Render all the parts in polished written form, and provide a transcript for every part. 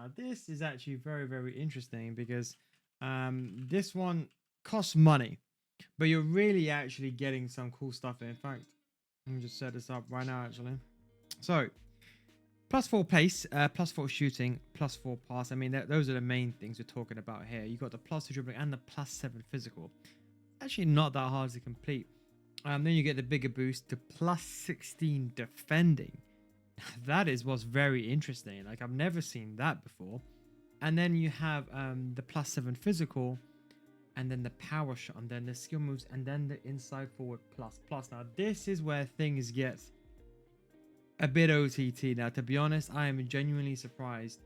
Now, this is actually very, very interesting because this one costs money, but you're really actually getting some cool stuff. In fact, let me just set this up right now, actually. So, +4 pace, +4 shooting, +4 pass. I mean, those are the main things we're talking about here. You got the +2 dribbling and the +7 physical. Actually, not that hard to complete. Then you get the bigger boost to +16 defending. That is what's very interesting. Like, I've never seen that before. And then you have the +7 physical, and then the power shot, and then the skill moves, and then the inside forward ++. Now, this is where things get a bit OTT. Now, to be honest, I am genuinely surprised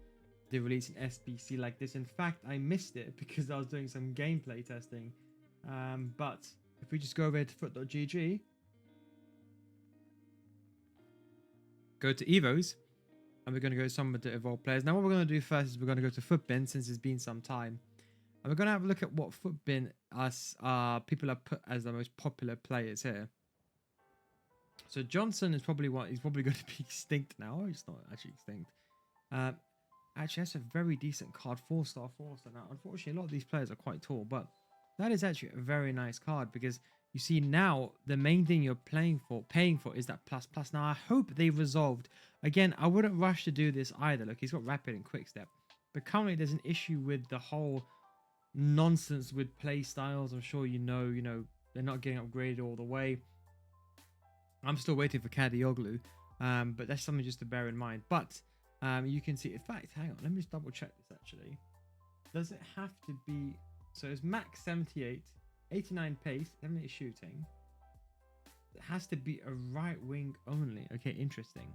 they released an SBC like this. In fact, I missed it because I was doing some gameplay testing. But if we just go over to foot.gg, go to Evos, and we're going to go some of the evolved players. Now, what we're going to do first is we're going to go to Footbin, since it's been some time. And we're going to have a look at what Footbin people have put as the most popular players here. So Johnson is probably he's probably going to be extinct now. He's not actually extinct. Actually, that's a very decent card, 4-star Forster. Now, unfortunately, a lot of these players are quite tall, but that is actually a very nice card because you see now the main thing you're paying for is that ++. Now, I hope they resolved. Again, I wouldn't rush to do this either. Look, he's got rapid and quick step, but currently there's an issue with the whole nonsense with play styles. I'm sure you know they're not getting upgraded all the way. I'm still waiting for Kadioglu, but that's something just to bear in mind. But you can see, in fact, hang on, let me just double check this actually. Does it have to be, so it's max 78, 89 pace, 78 shooting. It has to be a right wing only. Okay, interesting.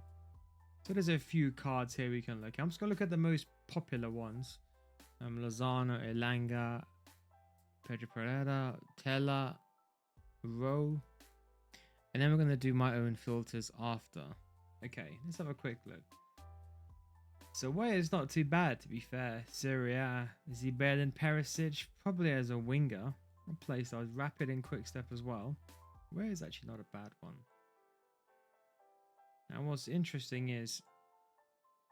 So there's a few cards here we can look at. I'm just going to look at the most popular ones. Lozano, Elanga, Pedro Pereira, Tella, Rowe. And then we're going to do my own filters after. Okay, let's have a quick look. So Way is not too bad, to be fair. Syria, is he better than Perisic? Probably as a winger. Playstyle is rapid and quick step as well. Way is actually not a bad one. And what's interesting is,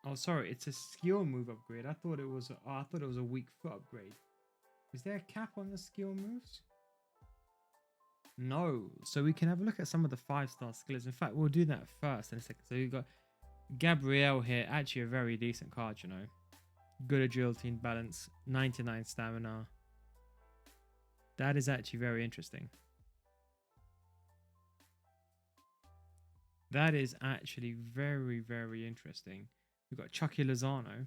oh sorry, it's a skill move upgrade. I thought it was a weak foot upgrade. Is there a cap on the skill moves? No. So we can have a look at some of the 5-star skills. In fact, we'll do that first in a second. So you've got Gabriel here, actually a very decent card, you know. Good agility and balance, 99 stamina. That is actually very interesting. That is actually very, very interesting. We've got Chucky Lozano.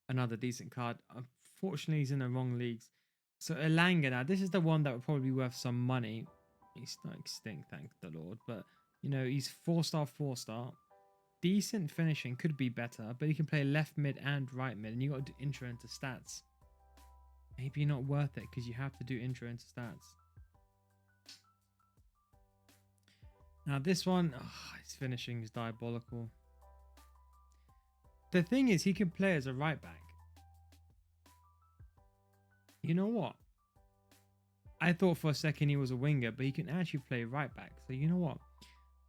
Another decent card. Unfortunately, he's in the wrong leagues. So Elanga, now this is the one that would probably be worth some money. He's not extinct, thank the Lord. But, you know, he's 4-star, 4-star. Decent finishing, could be better. But he can play left mid and right mid. And you got to do intro into stats. Maybe not worth it because you have to do intro into stats. Now this one, his finishing is diabolical. The thing is, he can play as a right back. You know what? I thought for a second he was a winger, but he can actually play right back. So you know what?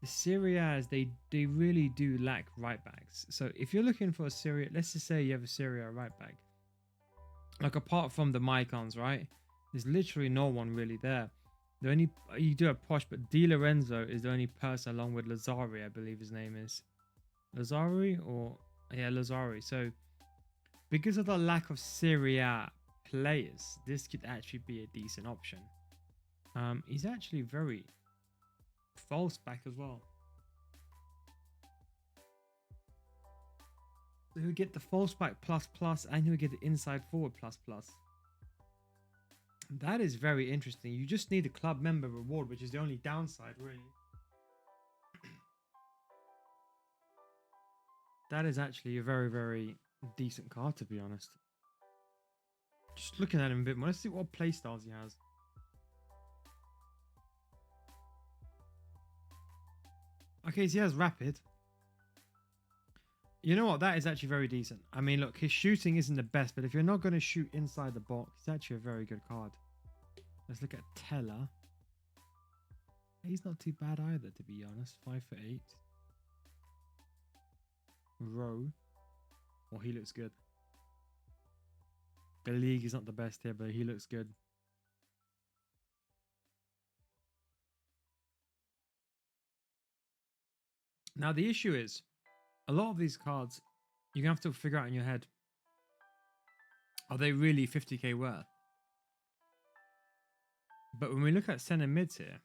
The Serie A's, they really do lack right backs. So if you're looking for a Serie, let's just say you have a Serie A right back. Like apart from the Mycons, right? There's literally no one really there. The only, you do have Posh, but Di Lorenzo is the only person along with Lazzari, I believe his name is. Lazzari or, yeah, Lazzari. So because of the lack of Serie A players, this could actually be a decent option. He's actually very false back as well. So he'll get the false back ++ and he'll get the inside forward ++. That is very interesting. You just need a club member reward, which is the only downside, really. That is actually a very, very decent card, to be honest. Just looking at him a bit more. Let's see what playstyles he has. Okay, so he has rapid. You know what? That is actually very decent. I mean, look, his shooting isn't the best, but if you're not going to shoot inside the box, it's actually a very good card. Let's look at Tella. He's not too bad either, to be honest. 5'8". Rowe. Oh, he looks good. The league is not the best here, but he looks good. Now, the issue is, a lot of these cards, you're going to have to figure out in your head, are they really 50k worth? But when we look at center mids here,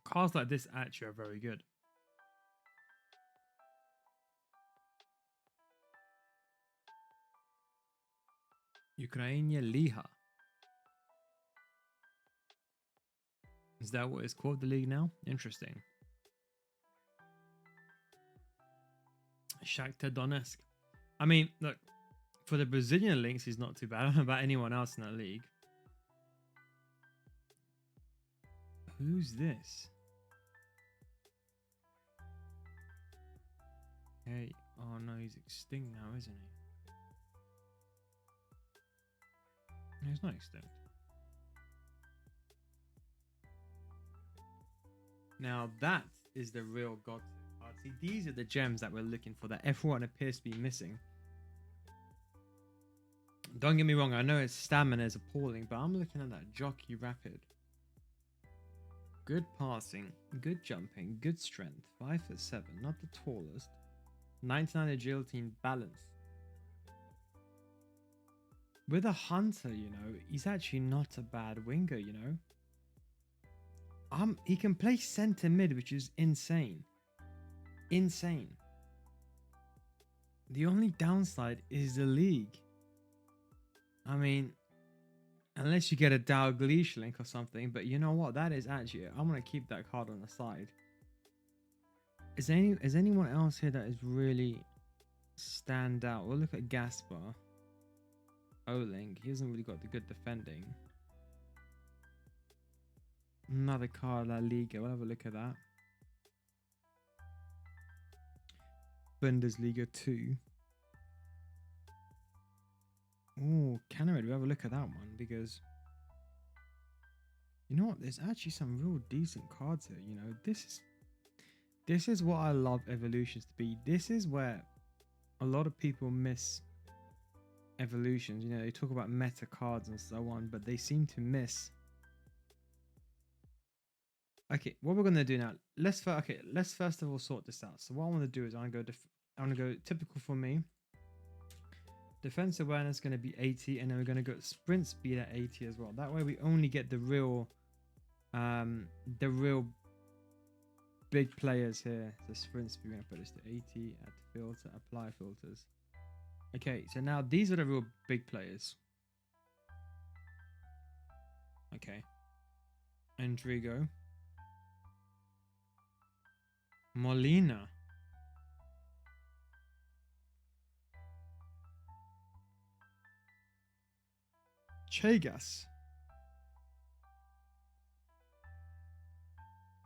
cards like this actually are very good. Ukrainia Liha. Is that what it's called, the league now? Interesting. Shakhtar Donetsk. I mean, look, for the Brazilian links, he's not too bad. I don't know about anyone else in that league. Who's this? Hey, oh no, he's extinct now, isn't he? He's not extinct. Now that is the real god card. See, these are the gems that we're looking for that everyone appears to be missing. Don't get me wrong, I know his stamina is appalling, but I'm looking at that Jockey Rapid. Good passing, good jumping, good strength, 5'7", not the tallest. 99 agility and balance. With a hunter, you know, he's actually not a bad winger, you know. He can play center mid, which is insane. Insane. The only downside is the league. I mean, unless you get a Dalglish link or something, but you know what? That is actually, I'm going to keep that card on the side. Is anyone else here that is really stand out? We'll look at Gaspar. Oling, he hasn't really got the good defending. Another card, La Liga. We'll have a look at that. Bundesliga 2. Oh, Canada. We'll have a look at that one because you know what? There's actually some real decent cards here. You know, this is what I love evolutions to be. This is where a lot of people miss evolutions. You know, they talk about meta cards and so on, but they seem to miss. Okay, what we're gonna do now? Let's first of all sort this out. So what I want to do is I'm gonna go typical for me. Defense awareness is going to be 80, and then we're going to go sprint speed at 80 as well. That way we only get the real big players here. So sprint speed, we're going to put this to 80, add filter, apply filters. Okay, so now these are the real big players. Okay. Endrigo. Molina. Chagas.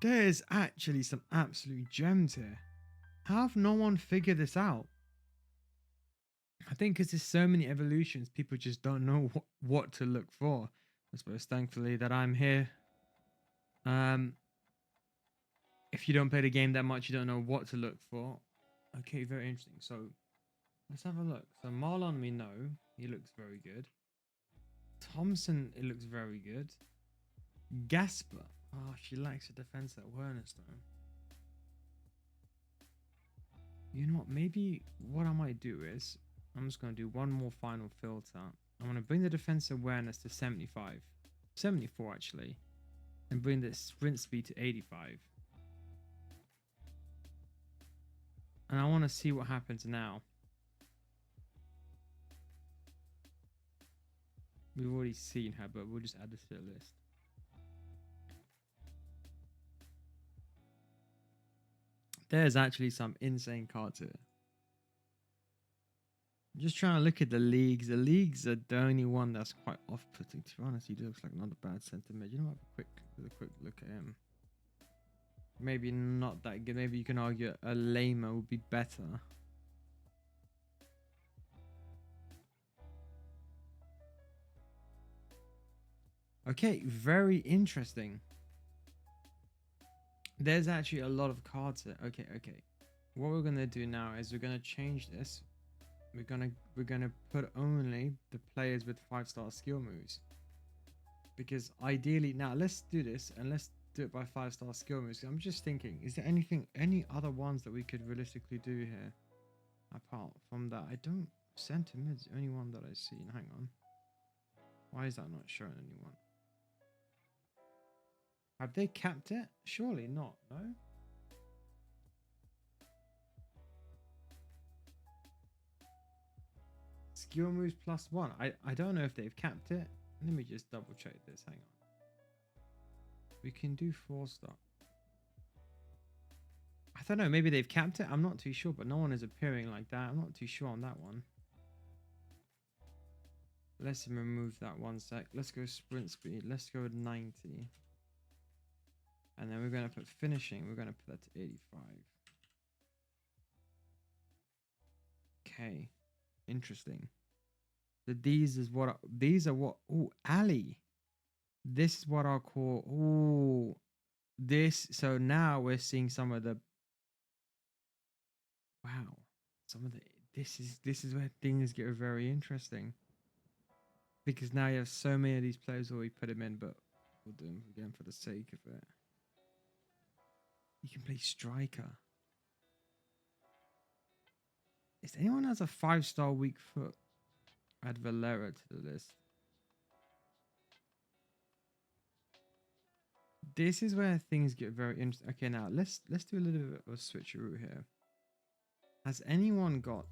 There's actually some absolute gems here. How have no one figured this out? I think because there's so many evolutions, people just don't know what to look for. I suppose thankfully that I'm here. If you don't play the game that much, you don't know what to look for. Okay, very interesting. So let's have a look. So Marlon, we know he looks very good. Thompson, it looks very good. Gasper. Oh, she lacks a defense awareness though. You know what? Maybe what I might do is I'm just going to do one more final filter. I'm going to bring the defense awareness to 75. 74 actually. And bring the sprint speed to 85. And I want to see what happens now. We've already seen her, but we'll just add this to the list. There's actually some insane cards here. I'm just trying to look at the leagues. The leagues are the only one that's quite off-putting. To be honest, he looks like not a bad sentiment. You know what? Have a quick look at him. Maybe not that good. Maybe you can argue a lamer would be better. Okay, very interesting. There's actually a lot of cards here. Okay, okay. What we're gonna do now is we're gonna change this. We're gonna put only the players with 5-star skill moves. Because ideally, now let's do this and let's do it by 5-star skill moves. I'm just thinking, is there any other ones that we could realistically do here? Apart from that, I don't. Center mid's the only one that I see. Hang on. Why is that not showing anyone? Have they capped it? Surely not, no? Skill moves +1. I don't know if they've capped it. Let me just double check this. Hang on. We can do 4-star. I don't know. Maybe they've capped it. I'm not too sure, but no one is appearing like that. I'm not too sure on that one. Let's remove that one sec. Let's go sprint speed. Let's go with 90. And then we're going to put finishing. We're going to put that to 85. Okay. Interesting. So these are what, oh, Ali. This is what I'll call, oh, this. So now we're seeing some of the, wow. Some of the, this is where things get very interesting. Because now you have so many of these players where we put them in, but we'll do them again for the sake of it. You can play striker. Is anyone has a 5-star weak foot? Add Valera to the list. This is where things get very interesting. Okay, now let's do a little bit of a switcheroo here. Has anyone got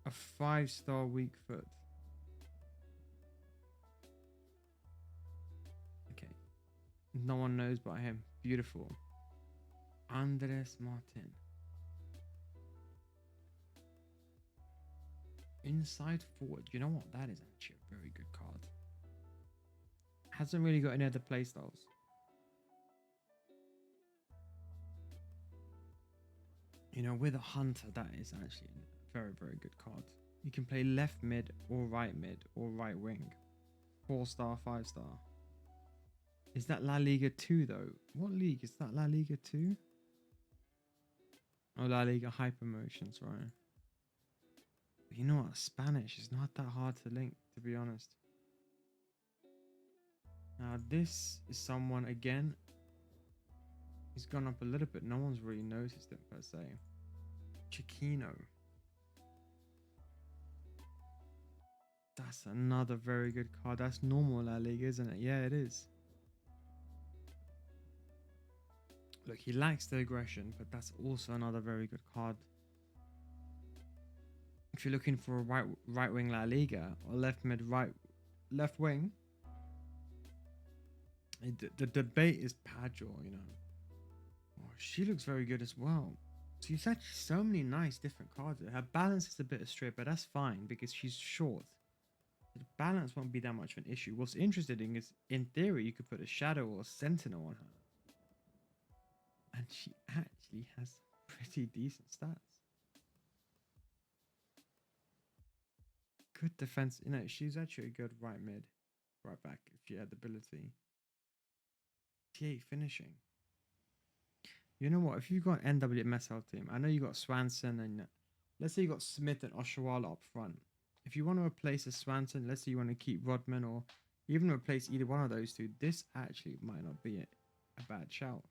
a 5-star weak foot? Okay. No one knows but him. Beautiful. Andres Martin. Inside forward. You know what? That is actually a very good card. Hasn't really got any other playstyles. You know, with a hunter, that is actually a very, very good card. You can play left mid or right wing. 4-star, 5-star. Is that La Liga 2 though? What league is that? La Liga 2? Oh, La Liga Hypermotions, right? But you know what? Spanish is not that hard to link, to be honest. Now, this is someone, again, he's gone up a little bit. No one's really noticed it, per se. Chiquino. That's another very good card. That's normal La Liga, isn't it? Yeah, it is. Look, he lacks the aggression, but that's also another very good card. If you're looking for a right wing La Liga or left mid left wing, the debate is Padgel, you know. Oh, she looks very good as well. So there's actually so many nice different cards. Her balance is a bit astray, but that's fine because she's short. So the balance won't be that much of an issue. What's interesting is, in theory, you could put a shadow or a sentinel on her. And she actually has pretty decent stats. Good defense. You know, she's actually a good right mid, right back if she had the ability. T8 finishing. You know what? If you've got an NWMSL team, I know you got Swanson and let's say you got Smith and Oshawa up front. If you want to replace a Swanson, let's say you want to keep Rodman or even replace either one of those two, this actually might not be a bad shout.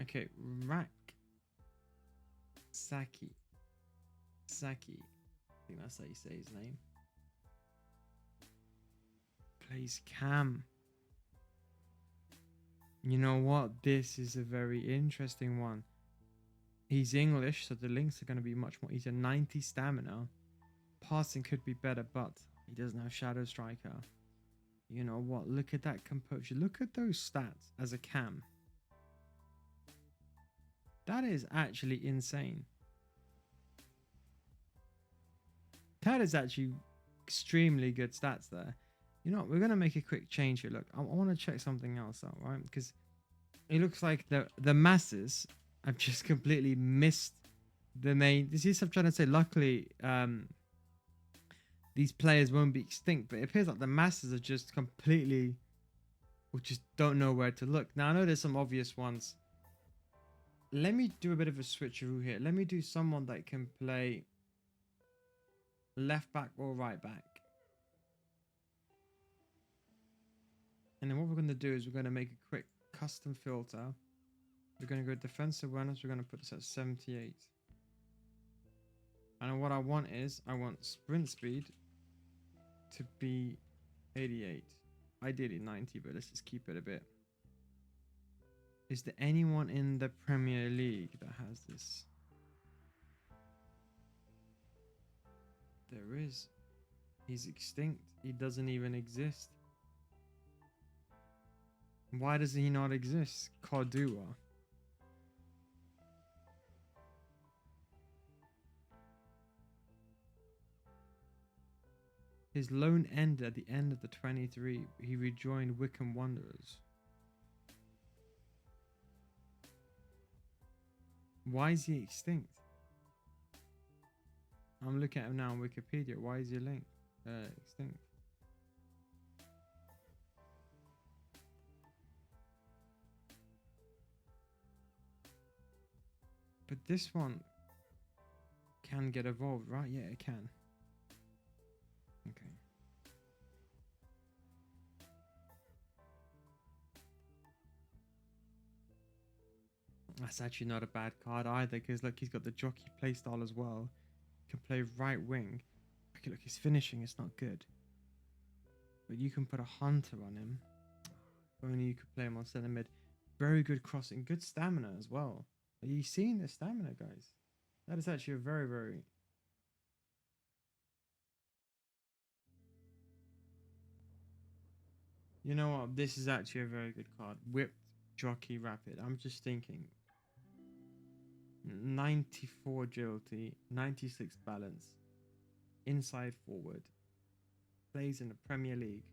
Okay, Rack Saki. I think that's how you say his name. Plays Cam. You know what? This is a very interesting one. He's English, so the links are going to be much more. He's a 90 stamina. Passing could be better, but he doesn't have Shadow Striker. You know what? Look at that composure. Look at those stats as a Cam. That is actually insane. That is actually extremely good stats there. You know what? We're going to make a quick change here. Look, I want to check something else out, right? Because it looks like the masses have just completely missed the main. This is what I'm trying to say. Luckily, these players won't be extinct, but it appears like the masses are just completely, or just don't know where to look. Now I know there's some obvious ones. Let me do a bit of a switcheroo here. Let me do someone that can play left back or right back. And then what we're going to do is we're going to make a quick custom filter. We're going to go defensive awareness. We're going to put this at 78. And what I want is, I want sprint speed to be 88. Ideally 90, but let's just keep it a bit. Is there anyone in the Premier League that has this? There is. He's extinct. He doesn't even exist. Why does he not exist? Cordua. His loan ended at the end of the 23. He rejoined Wycombe Wanderers. Why is he extinct? I'm looking at him now on Wikipedia. Why is he extinct? But this one can get evolved, right? Yeah, it can. Okay. That's actually not a bad card either, because look, he's got the jockey playstyle as well. He can play right wing. Okay, look, his finishing is not good. But you can put a hunter on him. If only you could play him on centre mid. Very good crossing, good stamina as well. Are you seeing the stamina, guys? That is actually a very, very... You know what? This is actually a very good card. Whipped, jockey, rapid. I'm just thinking. 94 agility, 96 balance, inside forward, plays in the Premier League.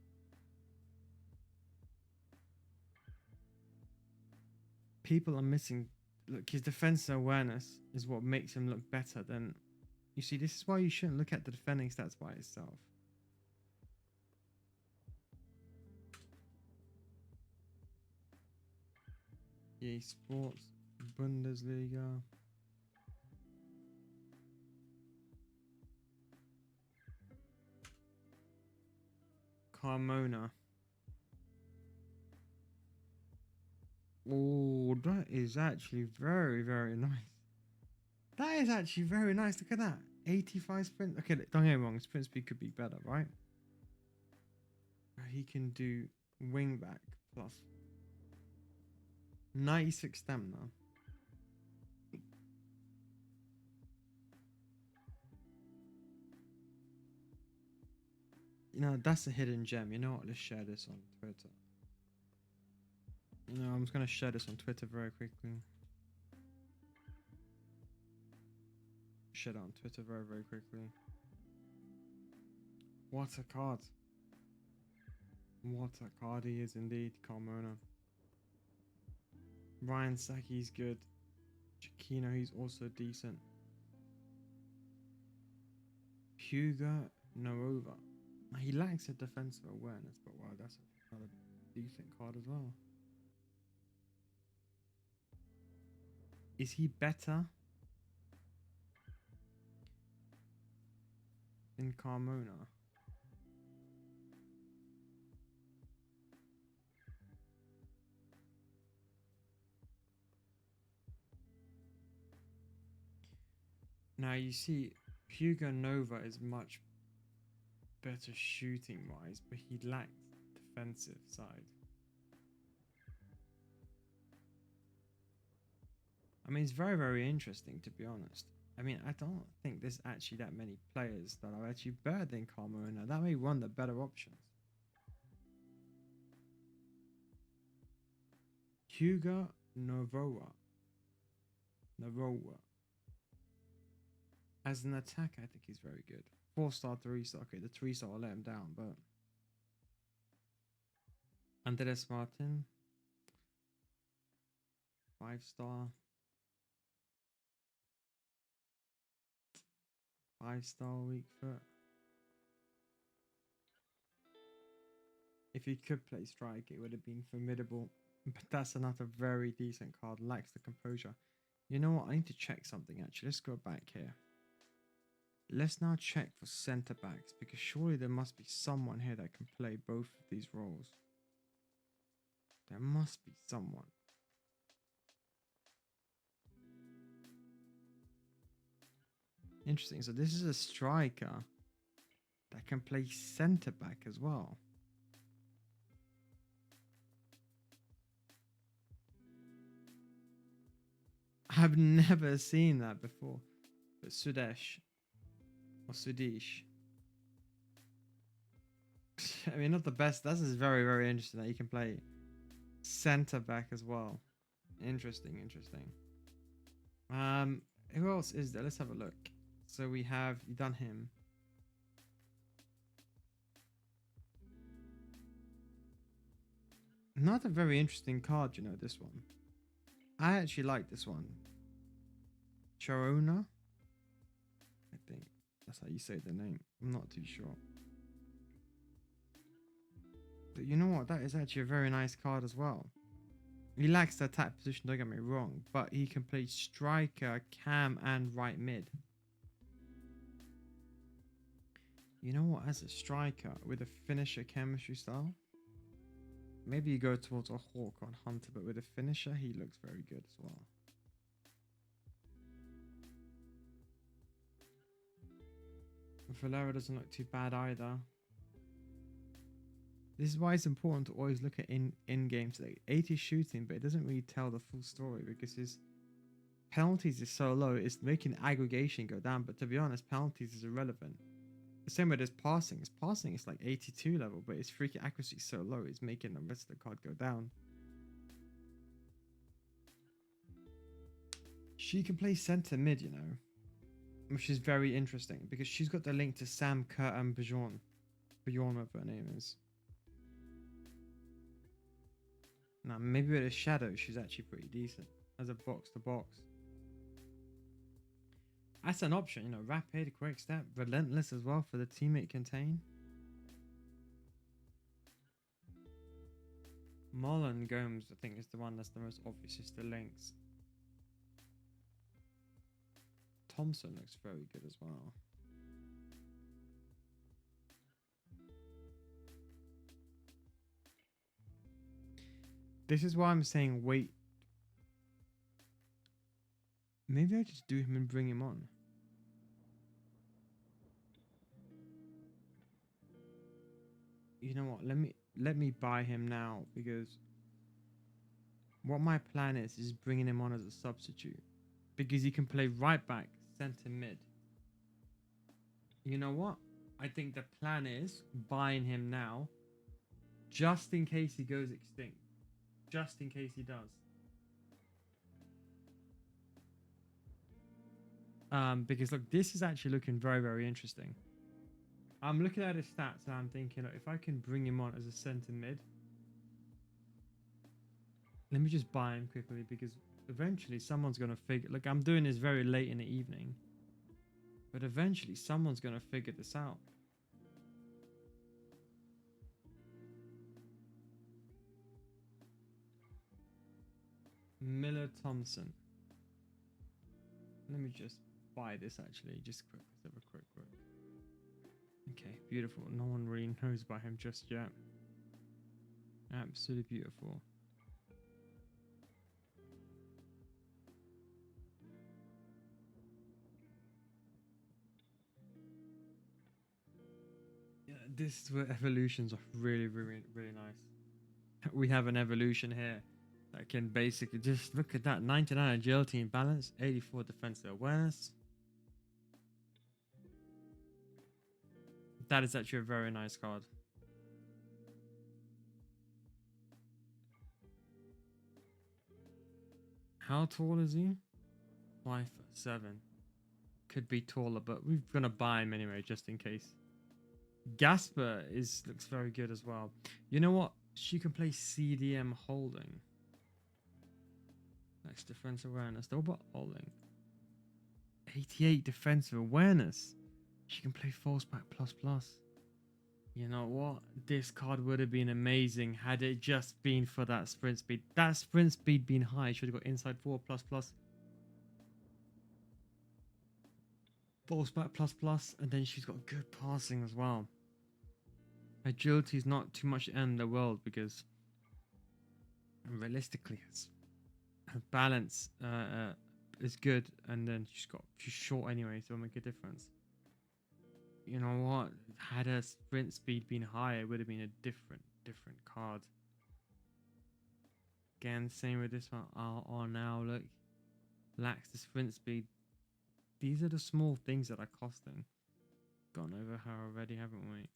People are missing. Look, his defensive awareness is what makes him look better than. You see, this is why you shouldn't look at the defending stats by itself. EA Sports, Bundesliga. Carmona. Oh, that is actually very, very nice. That is actually very nice. Look at that. 85 sprint. Okay, don't get me wrong. Sprint speed could be better, right? He can do wing back plus 96 stamina. You know, that's a hidden gem. You know what? Let's share this on Twitter. You know, I'm just going to share this on Twitter very quickly. Share it on Twitter very, very quickly. What a card. What a card he is indeed, Carmona. Ryan Saki's good. Chiquino, he's also decent. Hugo Nova. He lacks a defensive awareness, but wow, that's another decent card as well. Is he better than Carmona? Now you see, Hugo Nova is much better shooting wise, but he lacks defensive side. I mean, it's very, very interesting to be honest. I mean, I don't think there's actually that many players that are actually better than Carmona. That may be one of the better options. Hugo Novoa. Novoa. As an attacker, I think he's very good. 4-star, 3-star. Okay, the 3-star will let him down, but Andres Martin, 5-star. ice style weak foot. If he could play strike, it would have been formidable. But that's another very decent card. Lacks the composure. You know what? I need to check something actually. Let's go back here. Let's now check for centre backs because surely there must be someone here that can play both of these roles. There must be someone. Interesting. So this is a striker that can play centre back as well. I've never seen that before. But Sudesh or Sudesh. I mean, not the best. This is very, very interesting that you can play centre back as well. Interesting, interesting. Who else is there? Let's have a look. So we have done him. Not a very interesting card, you know, this one. I actually like this one. Charona? I think that's how you say the name. I'm not too sure. But you know what? That is actually a very nice card as well. He lacks the attack position, don't get me wrong, but he can play striker, cam, and right mid. You know what? As a striker with a finisher chemistry style, maybe you go towards a Hawk on Hunter, but with a finisher, he looks very good as well. Valera doesn't look too bad either. This is why it's important to always look at in-game today. 80 shooting, but it doesn't really tell the full story because his penalties is so low. It's making aggregation go down, but to be honest, penalties is irrelevant. The same way as passing. His passing is like 82 level, but his free kick accuracy is so low, it's making the rest of the card go down. She can play centre mid, you know, which is very interesting because she's got the link to Sam Kerr and Bjorn. Bjorn, whatever her name is. Now, maybe with a shadow, she's actually pretty decent as a box to box. That's an option, you know, rapid, quick step, relentless as well for the teammate contain. Mullen Gomes, I think, is the one that's the most obvious, is the links. Thompson looks very good as well. This is why I'm saying wait. Maybe I just do him and bring him on. You know what? Let me buy him now because what my plan is bringing him on as a substitute because he can play right back, centre mid. You know what? I think the plan is buying him now just in case he goes extinct. Just in case he does. Because look, this is actually looking very, very interesting. I'm looking at his stats and I'm thinking, if I can bring him on as a centre mid, let me just buy him quickly because eventually someone's going to figure. Look, I'm doing this very late in the evening, but eventually someone's going to figure this out. Miller Thompson. Let me just buy this actually. Just quick. Let's have a quick look. Okay, beautiful. No one really knows about him just yet. Absolutely beautiful. Yeah, this is where evolutions are really, really, really nice. We have an evolution here that can basically just look at that 99 agility and balance, 84 defensive awareness. That is actually a very nice card. How tall is he? 5'7". Could be taller, but we're gonna buy him anyway, just in case. Gasper looks very good as well. You know what? She can play CDM holding. Next defensive awareness. What about holding? 88 defensive awareness. She can play false back plus plus. You know what? This card would have been amazing had it just been for that sprint speed. That sprint speed being high, should have got inside 4 plus plus. False back plus plus, and then she's got good passing as well. Agility is not too much in the world because realistically, her balance is good, and then she's short anyway, so it'll make a difference. You know what? Had her sprint speed been higher, it would have been a different card. Again, same with this one. Oh, now look, lacks the sprint speed. These are the small things that are costing. Gone over her already, haven't we?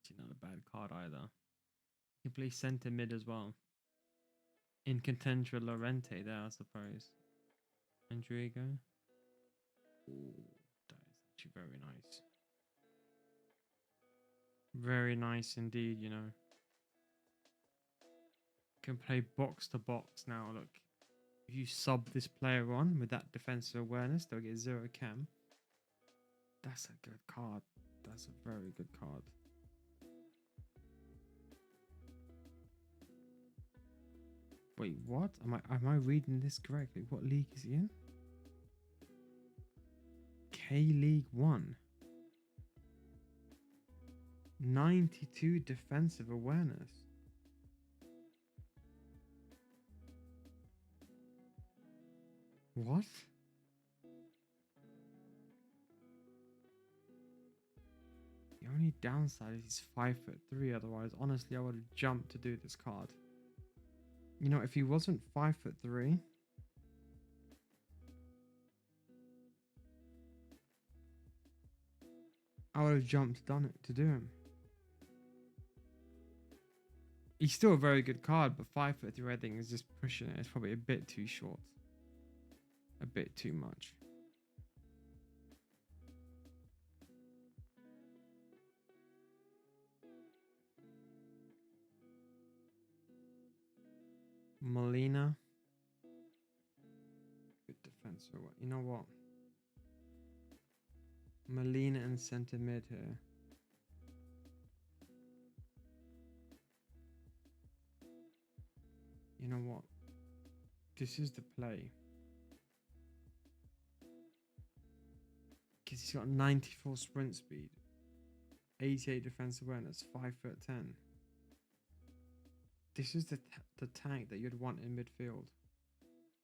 She's not a bad card either. You can play centre mid as well. In contention, Lorente there, I suppose. Andrigo. Ooh, that is actually very nice. Very nice indeed, you know. Can play box to box now. Look, if you sub this player on with that defensive awareness, they'll get 0 cam. That's a good card. That's a very good card. Wait, what? Am I reading this correctly? What league is he in? K-League 1. 92 defensive awareness. What? The only downside is he's 5'3". Otherwise, honestly, I would have jumped to do this card. You know, if he wasn't 5'3", I would have jumped done it to do him. He's still a very good card, but 5'3", I think, is just pushing it. It's probably a bit too short. A bit too much. Molina. Good defense. You know what? Molina and centre mid here. You know what? This is the play. Because he's got 94 sprint speed, 88 defense awareness, 5'10". This is the tank that you'd want in midfield.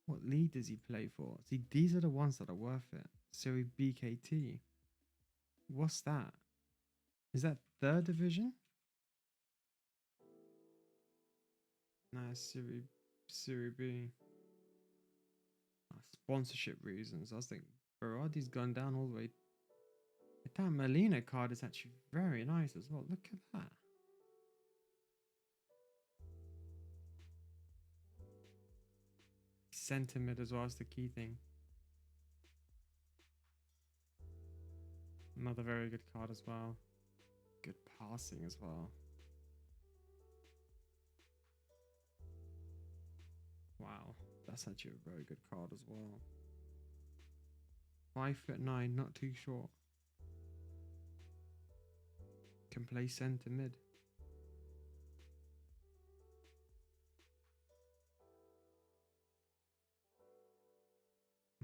What league does he play for? See, these are the ones that are worth it. Serie BKT. What's that? Is that 3rd division? Nah, Serie B. Sponsorship reasons. I was thinking, Berardi's gone down all the way. That Molina card is actually very nice as well. Look at that. Centre mid as well is the key thing. Another very good card as well. Good passing as well. Wow, that's actually a very good card as well. 5'9", not too short. Can play centre mid.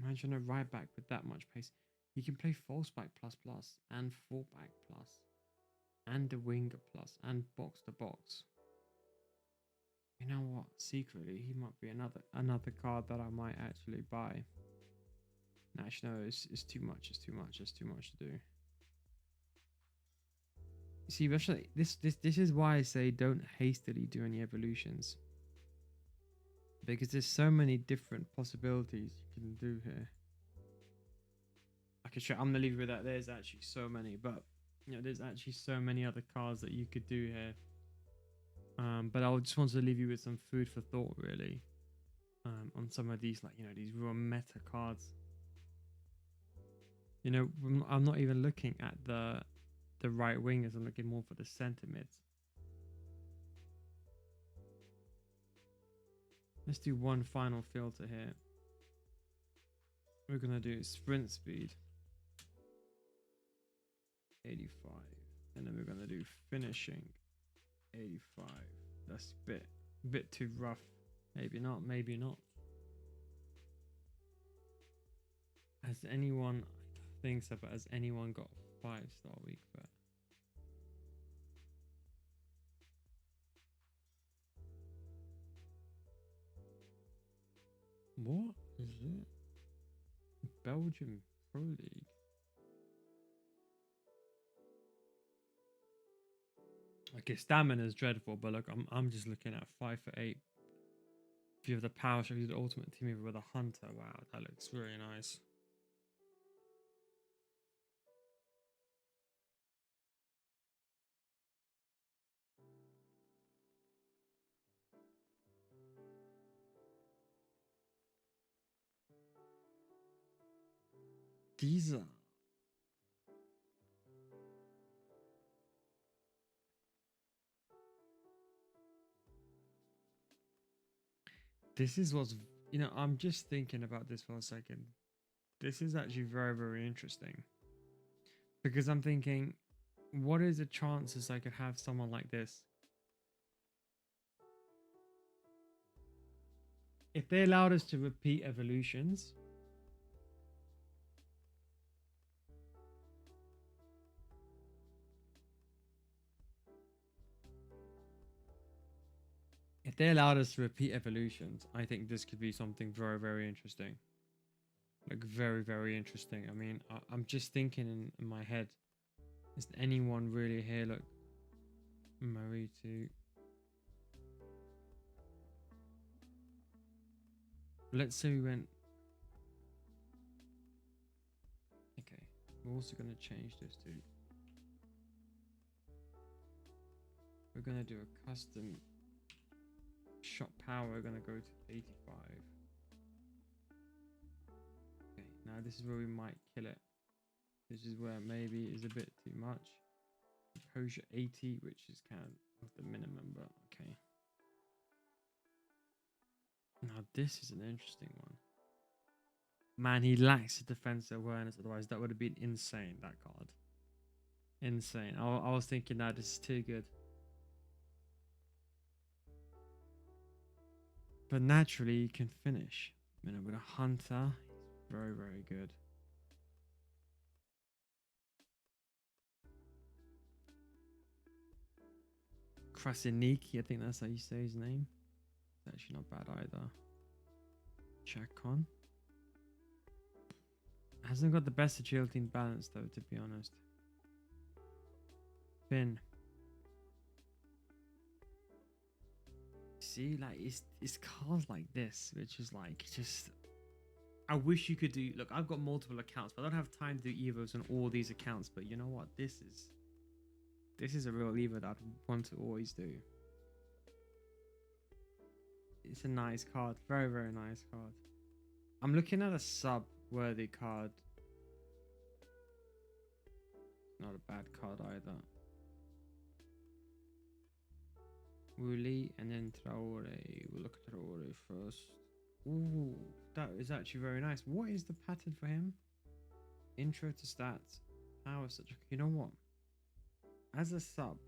Imagine a right back with that much pace. He can play false back plus plus and full back plus and the winger plus and box to box. You know what? Secretly, he might be another card that I might actually buy. Actually, no, it's too much. It's too much. It's too much to do. You see, actually, this is why I say don't hastily do any evolutions, because there's so many different possibilities you can do here. I can show. I'm gonna leave you with that. There's actually so many, but you know, there's actually so many other cards that you could do here. But I just want to leave you with some food for thought, really, on some of these, like, you know, these real meta cards. You know, I'm not even looking at the right wingers. I'm looking more for the centre mids. Let's do one final filter here. We're gonna do sprint speed 85, and then we're gonna do finishing 85. That's a bit too rough. Maybe not. Maybe not. Has anyone? I don't think so. But has anyone got 5-star week bet? What is it? Belgium Pro League. Okay, stamina is dreadful, but look, I'm just looking at 5 for 8. If you have the power shot, you the ultimate team with a hunter. Wow, that looks really nice. These are. This is what's. I'm just thinking about this for a second. This is actually very, very interesting. Because I'm thinking, what is the chances I could have someone like this? If they allowed us to repeat evolutions, I think this could be something very, very interesting. Like very, very interesting. I mean, I'm just thinking in my head, is anyone really here? Look, Marie to. Let's say we went. Okay, we're also gonna change this to. We're gonna do a custom shot power. We're gonna go to 85. Okay, now this is where we might kill it. This is where maybe is a bit too much. Composure 80, which is kind of the minimum, but okay. Now this is an interesting one. Man, he lacks defensive awareness. Otherwise, that would have been insane. That card, insane. I was thinking that this is too good. But naturally, you can finish. With a hunter, he's very, very good. Krasiniki, I think that's how you say his name. It's actually not bad either. Check on. Hasn't got the best agility and balance though, to be honest. Finn. See, like it's cards like this, which is like just. I wish you could do. Look, I've got multiple accounts, but I don't have time to do evos on all these accounts. But you know what? This is a real evo that I want to always do. It's a nice card, very, very nice card. I'm looking at a sub worthy card. Not a bad card either. Wooly and then Traore. We'll look at Traore first. Ooh, that is actually very nice. What is the pattern for him? Intro to stats. Power such. You know what? As a sub,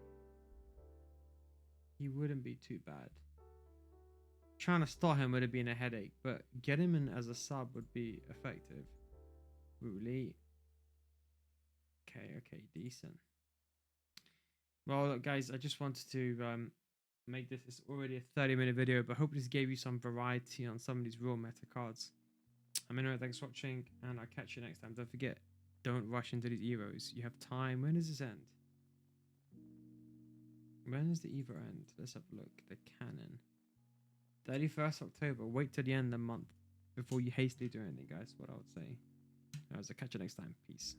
he wouldn't be too bad. Trying to start him would have been a headache, but get him in as a sub would be effective. Wooly. Okay, decent. Well, look, guys, I just wanted to make this. It's already a 30-minute video, but I hope this gave you some variety on some of these real meta cards. Anyway, thanks for watching, and I'll catch you next time. Don't forget, don't rush into these Evos. You have time. When does this end? When does the Evo end? Let's have a look. The Canon. 31st October. Wait till the end of the month before you hastily do anything, guys. What I would say. I'll catch you next time. Peace.